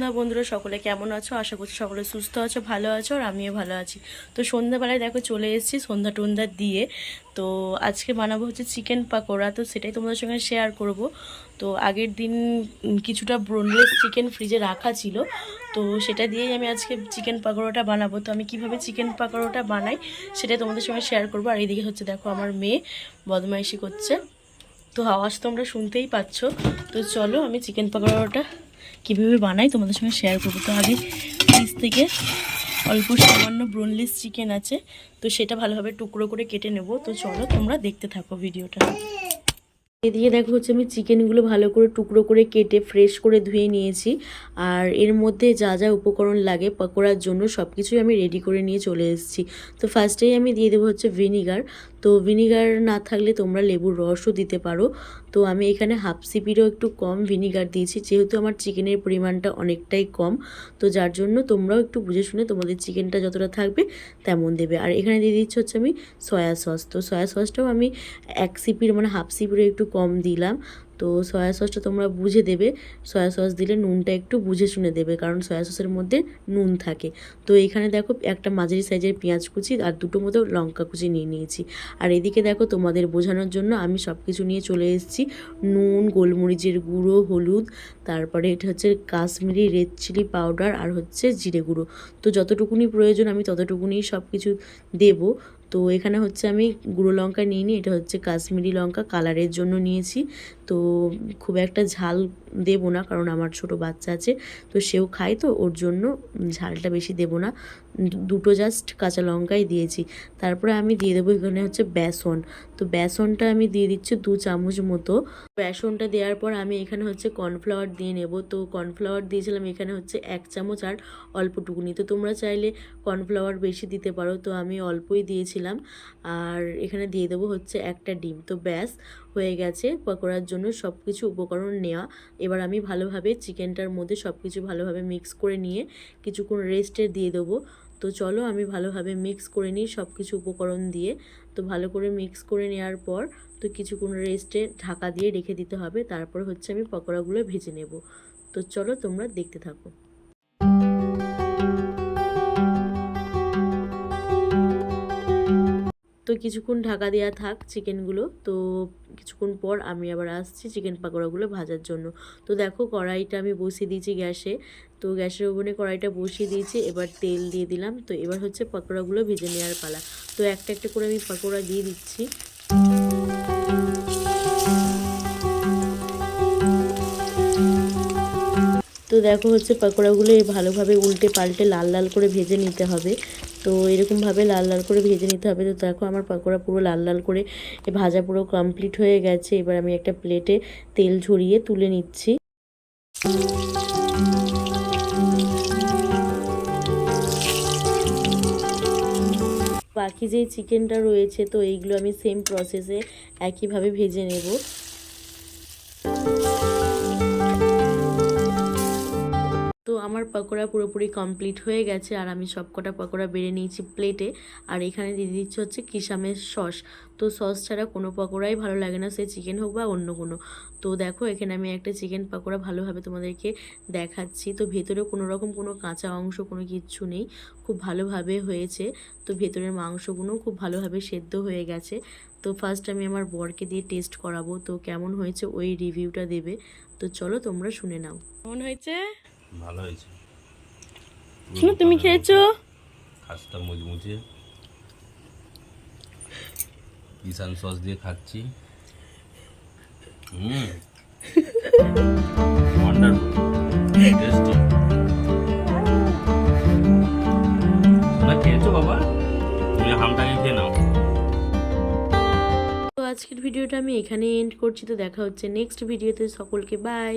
সন্ধ্যা বন্ধুরা, সকলে কেমন আছো? আশা করছি সকলে সুস্থ আছো, ভালো আছো, আর আমিও ভালো আছি। তো সন্ধ্যাবেলায় দেখো চলে এসেছি সন্ধ্যা টন্ধ্যা দিয়ে। তো আজকে বানাবো হচ্ছে চিকেন পাকোড়া, তো সেটাই তোমাদের সঙ্গে শেয়ার করব। তো আগের দিন কিছুটা বোনলেস চিকেন ফ্রিজে রাখা ছিল, তো সেটা দিয়েই আমি আজকে চিকেন পাকোড়াটা বানাবো। তো আমি কিভাবে চিকেন পাকোড়াটা বানাই সেটাই তোমাদের সঙ্গে শেয়ার করবো। আর এইদিকে হচ্ছে দেখো আমার মেয়ে বদমাইশি করছে, তো আওয়াজ তোমরা শুনতেই পাচ্ছ। তো চলো আমি চিকেন পাকোড়াটা কীভাবে বানাই তোমাদের সঙ্গে শেয়ার করবো। তো আগে ফ্রিজ থেকে অল্প সামান্য বোনলেস চিকেন আছে, তো সেটা ভালোভাবে টুকরো করে কেটে নেব। তো চলো তোমরা দেখতে থাকো ভিডিওটা। এদিকে দেখো হচ্ছে আমি চিকেনগুলো ভালো করে টুকরো করে কেটে ফ্রেশ করে ধুয়ে নিয়েছি। আর এর মধ্যে যা যা উপকরণ লাগে পকোড়ার জন্য সব কিছুই আমি রেডি করে নিয়ে চলে এসেছি। তো ফার্স্টেই আমি দিয়ে দেবো হচ্ছে ভিনিগার। তো ভিনিগার না থাকলে তোমরা লেবুর রসও দিতে পারো। তো আমি এখানে হাফ সিপিরও একটু কম ভিনিগার দিয়েছি, যেহেতু আমার চিকেনের পরিমাণটা অনেকটাই কম। তো যার জন্য তোমরাও একটু বুঝে শুনে তোমাদের চিকেনটা যতটা থাকবে তেমন দেবে। আর এখানে দিয়ে দিচ্ছি হচ্ছে আমি সয়া সস। তো সয়া সসটাও আমি এক সিপির মানে হাফ সিপিরও একটু কম দিলাম। তো সয়া সসটা তোমরা বুঝে দেবে, সয়া সস দিলে নুনটা একটু বুঝে শুনে দেবে, কারণ সয়া সসের মধ্যে নুন থাকে। তো এখানে দেখো একটা মাঝারি সাইজের পেঁয়াজ কুচি আর দুটো মতো লঙ্কা কুচি নিয়ে নিয়েছি। আর এদিকে দেখো তোমাদের বোঝানোর জন্য আমি সব কিছু নিয়ে চলে এসেছি। নুন, গোলমরিচের গুঁড়ো, হলুদ, তারপরে এটা হচ্ছে কাশ্মীরি রেড চিলি পাউডার, আর হচ্ছে জিরে গুঁড়ো। তো যতটুকুনি প্রয়োজন আমি ততটুকুনি সব কিছু দেবো। তো এখানে হচ্ছে আমি গুঁড়ো লঙ্কা নিয়ে নিই, এটা হচ্ছে কাশ্মীরি লঙ্কা কালারের জন্য নিয়েছি। তো খুব একটা ঝাল দেবো না, কারণ আমার ছোট বাচ্চা আছে, তো সেও খায়, তো ওর জন্য ঝালটা বেশি দেবো না। দুটো জাস্ট কাঁচা লঙ্কাই দিয়েছি। তারপরে আমি দিয়ে দেবো এখানে হচ্ছে বেসন। তো বেসনটা আমি দিয়ে দিচ্ছি 2 চামচ মতো। বেসনটা দেওয়ার পর আমি এখানে হচ্ছে কর্নফ্লাওয়ার দিয়ে নেব। তো কর্নফ্লাওয়ার দিয়েছিলাম এখানে হচ্ছে 1 চামচ আর অল্পটুকুনি। তো তোমরা চাইলে কর্নফ্লাওয়ার বেশি দিতে পারো, তো আমি অল্পই দিয়েছিলাম। আর এখানে দিয়ে দেবো হচ্ছে একটা ডিম। তো ব্যাস হয়ে গেছে পকোড়ার জন্য সব কিছু উপকরণ নেওয়া। এবার আমি ভালোভাবে চিকেনটার মধ্যে সব কিছু ভালোভাবে মিক্স করে নিয়ে কিছুক্ষণ রেস্টে দিয়ে দেবো। তো চলো আমি ভালোভাবে মিক্স করে নিই সব কিছু উপকরণ দিয়ে। তো ভালো করে মিক্স করে নেওয়ার পর তো কিছুক্ষণ রেস্টে ঢাকা দিয়ে রেখে দিতে হবে। তারপর হচ্ছে আমি পকোড়াগুলো ভেজে নেব। তো চলো তোমরা দেখতে থাকো। তো কিছুক্ষণ ঢাকা দেওয়া থাক চিকেনগুলো। তো কিছুক্ষণ পর আমি আবার আসছি চিকেন পাকোড়াগুলো ভাজার জন্য। তো দেখো কড়াইটা আমি বসিয়ে দিয়েছি গ্যাসে। তো গ্যাসের ওভেনে কড়াইটা বসিয়ে দিয়েছি, এবার তেল দিয়ে দিলাম। তো এবার হচ্ছে পাকোড়াগুলো ভেজে নেওয়ার পালা। তো একটা একটা করে আমি পাকোড়া দিয়ে দিচ্ছি। তো দেখো হচ্ছে পাকোড়াগুলো ভালোভাবে উল্টে পাল্টে লাল লাল করে ভেজে নিতে হবে। তো এরকমভাবে লাল লাল করে ভেজে নিতে হবে। তো দেখো আমার পাকোড়া পুরো লাল লাল করে ভাজা পুরো কমপ্লিট হয়ে গেছে। এবার আমি একটা প্লেটে তেল ঝরিয়ে তুলে নিচ্ছি। বাকি যেই চিকেনটা রয়েছে তো এইগুলো আমি সেম প্রসেসে একইভাবে ভেজে নেব। তো আমার পকোড়া পুরোপুরি কমপ্লিট হয়ে গেছে, আর আমি সব কটা পকোড়া বেড়ে নিয়েছি প্লেটে। আর এখানে দিয়ে দিচ্ছি হচ্ছে কিশামের সস। তো সস ছাড়া কোনো পকোড়াই ভালো লাগে না, সে চিকেন হোক বা অন্য কোনো। তো দেখো এখানে আমি একটা চিকেন পকোড়া ভালোভাবে তোমাদেরকে দেখাচ্ছি। তো ভেতরে কোনো রকম কোনো কাঁচা অংশ কোনো কিচ্ছু নেই, খুব ভালোভাবে হয়েছে। তো ভেতরের মাংসগুলো খুব ভালোভাবে সেদ্ধ হয়ে গেছে। তো ফার্স্ট আমি আমার বরকে দিয়ে টেস্ট করাবো, তো কেমন হয়েছে ওই রিভিউটা দেবে। তো চলো তোমরা শুনে নাও কেমন হয়েছে। ভালো হয়েছে। শোনো তুমি খেয়েছো? খাস্তা মুচমুচে কিষান সস দিয়ে খাচ্ছি। Wonderful tasty. তোমরা খেয়েছো বাবা? তুমি হামটাকে খেয়ে নাও। তো আজকের ভিডিওটা আমি এখানেই এন্ড করছি। তো দেখা হচ্ছে নেক্সট ভিডিওতে। সকলকে বাই।